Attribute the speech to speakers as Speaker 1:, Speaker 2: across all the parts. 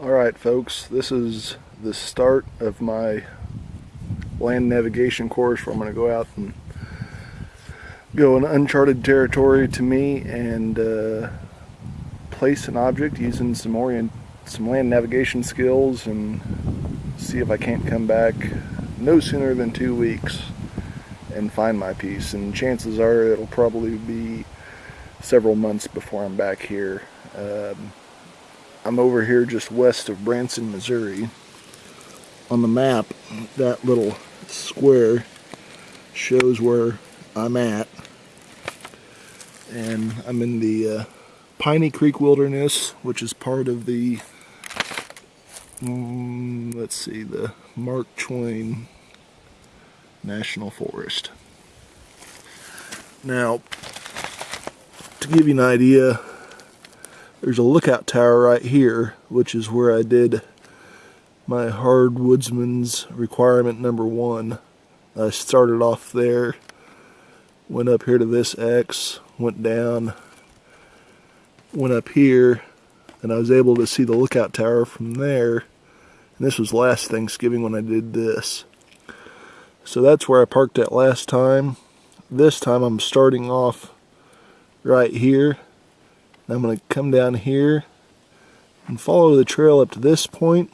Speaker 1: Alright folks, this is the start of my land navigation course where I'm going to go out and go in uncharted territory to me and place an object using some land navigation skills and see if I can't come back no sooner than 2 weeks and find my piece. And chances are it'll probably be several months before I'm back here. I'm over here just west of Branson, Missouri. On the map, that little square shows where I'm at. And I'm in the Piney Creek Wilderness, which is part of the, the Mark Twain National Forest. Now, to give you an idea, there's a lookout tower right here, which is where I did my hard woodsman's requirement number 1. I started off there, went up here to this X, went down, went up here, and I was able to see the lookout tower from there. And this was last Thanksgiving when I did this. So that's where I parked at last time. This time I'm starting off right here. I'm going to come down here and follow the trail up to this point,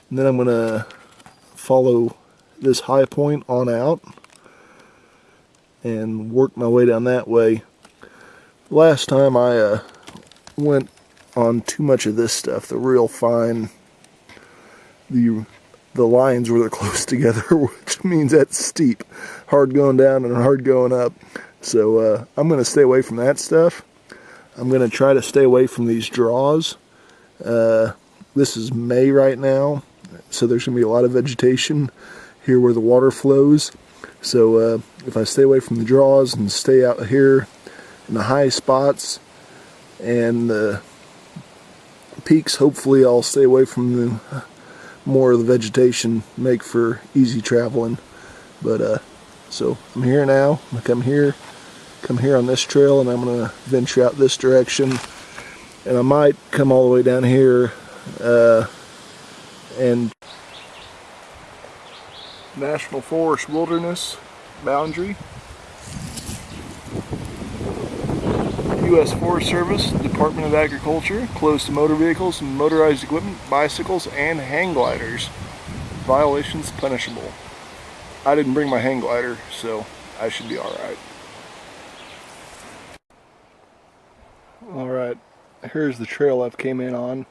Speaker 1: and then I'm going to follow this high point on out and work my way down that way. Last time I went on too much of this stuff, the real fine, the lines were close together, which means that's steep, hard going down and hard going up. So I'm going to stay away from that stuff. I'm going to try to stay away from these draws. This is May right now, so there's going to be a lot of vegetation here where the water flows. So if I stay away from the draws and stay out here in the high spots and the peaks, hopefully I'll stay away from the more of the vegetation, make for easy traveling. But so I'm here now. I'm going to come here on this trail, and I'm going to venture out this direction, and I might come all the way down here and National Forest Wilderness boundary, U.S. Forest Service, Department of Agriculture, closed to motor vehicles and motorized equipment, bicycles, and hang gliders. Violations punishable. I didn't bring my hang glider, so I should be alright. Alright, here's the trail I've came in on.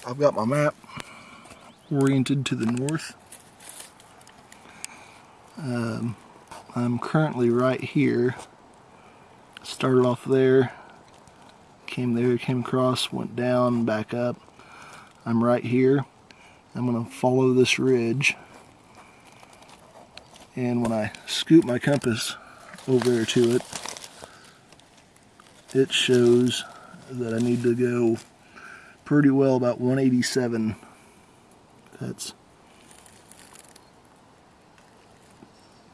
Speaker 1: I've got my map oriented to the north. I'm currently right here. Started off there, came across, went down, back up. I'm right here. I'm going to follow this ridge. And when I scoop my compass over there to it, it shows that I need to go pretty well about 187. That's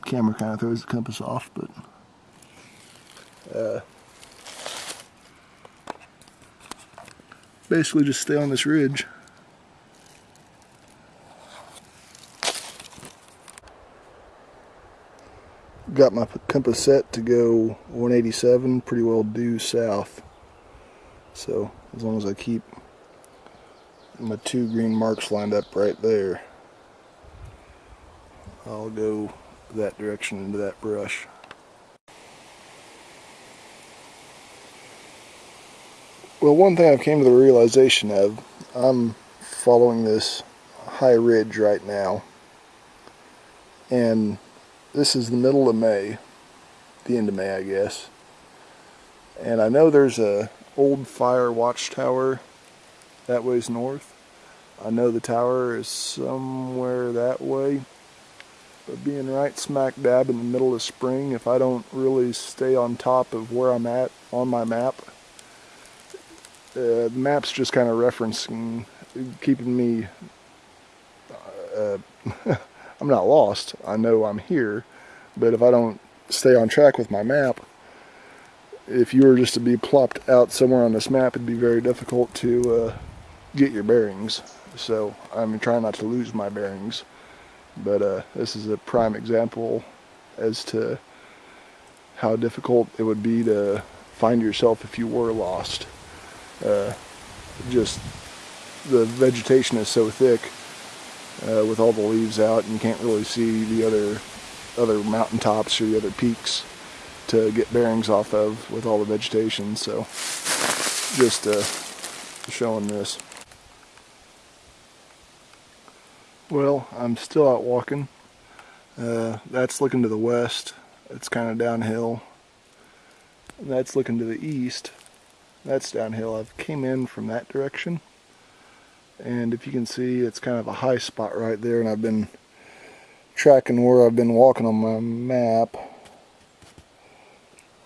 Speaker 1: camera kind of throws the compass off, but basically just stay on this ridge. Got my compass set to go 187, pretty well due south. So as long as I keep my 2 green marks lined up right there, I'll go that direction into that brush. Well, one thing I've came to the realization of, I'm following this high ridge right now, and this is the middle of May, the end of May I guess, and I know there's a old fire watchtower that ways north. I know the tower is somewhere that way, but being right smack dab in the middle of spring, if I don't really stay on top of where I'm at on my map, the map's just kind of referencing, keeping me I'm not lost. I know I'm here, but if I don't stay on track with my map, if you were just to be plopped out somewhere on this map, it'd be very difficult to get your bearings. So I'm trying not to lose my bearings. But this is a prime example as to how difficult it would be to find yourself if you were lost. Just the vegetation is so thick with all the leaves out, and you can't really see the other mountaintops or the other peaks to get bearings off of with all the vegetation. So just showing this. Well, I'm still out walking. That's looking to the west. It's kind of downhill. And that's looking to the east. That's downhill. I've came in from that direction. And if you can see, it's kind of a high spot right there, and I've been tracking where I've been walking on my map.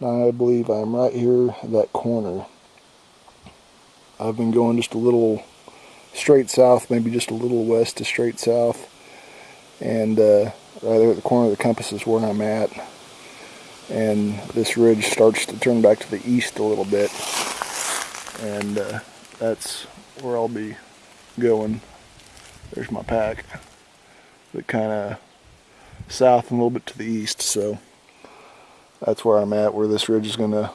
Speaker 1: Now I believe I'm right here at that corner. I've been going just a little straight south, maybe just a little west to straight south, and right there at the corner of the compass is where I'm at. And this ridge starts to turn back to the east a little bit, and that's where I'll be going. There's my pack, but kind of south and a little bit to the east, so that's where I'm at, where this ridge is going to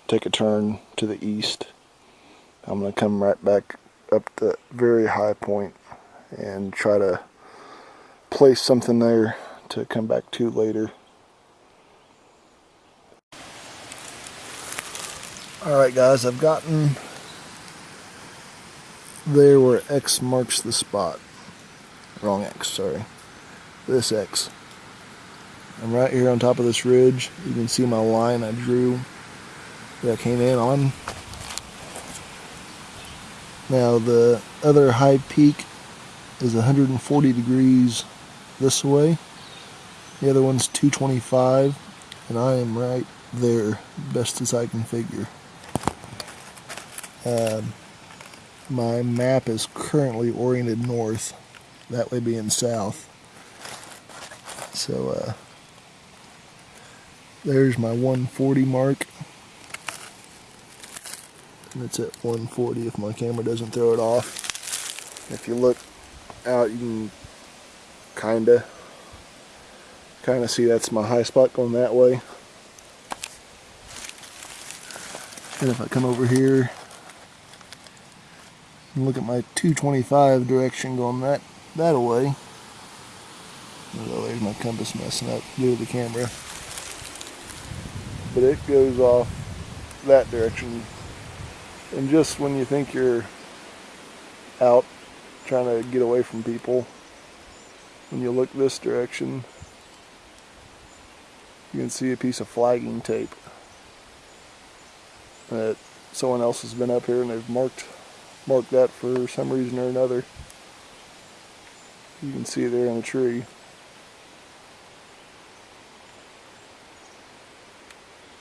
Speaker 1: take a turn to the east. I'm going to come right back up the very high point and try to place something there to come back to later. Alright guys, I've gotten there where X marks the spot. Wrong X, sorry. This X. I'm right here on top of this ridge. You can see my line I drew that I came in on. Now the other high peak is 140 degrees this way. The other one's 225, and I am right there, best as I can figure. My map is currently oriented north, that way being south. So there's my 140 mark. And it's at 140 if my camera doesn't throw it off. If you look out, you can kinda see that's my high spot going that way. And if I come over here and look at my 225 direction going that way. Oh, there's my compass messing up due to the camera. But it goes off that direction. And just when you think you're out trying to get away from people, when you look this direction, you can see a piece of flagging tape that someone else has been up here and they've marked that for some reason or another. You can see it there in the tree.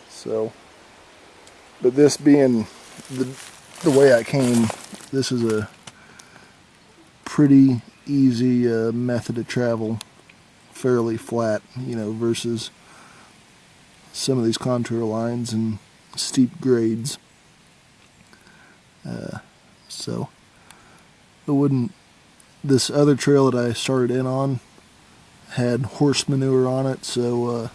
Speaker 1: So, but this being the way I came, this is a pretty easy method of travel, fairly flat, you know, versus some of these contour lines and steep grades. So it wouldn't. This other trail that I started in on had horse manure on it, so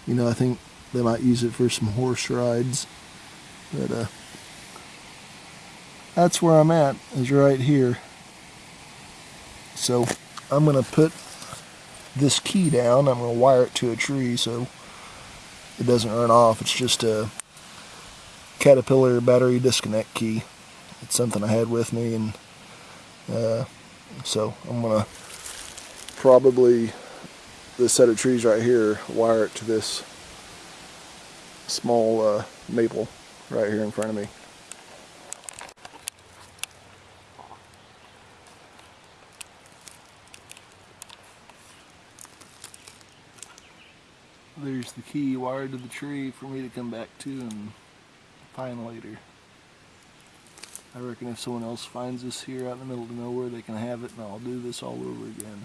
Speaker 1: you know, I think they might use it for some horse rides. But that's where I'm at, is right here. So I'm gonna put this key down. I'm gonna wire it to a tree so it doesn't run off. It's just a Caterpillar battery disconnect key. It's something I had with me, and so I'm gonna probably, this set of trees right here, wire it to this small maple right here in front of me. There's the key wired to the tree for me to come back to and find later. I reckon if someone else finds this here out in the middle of nowhere, they can have it, and I'll do this all over again.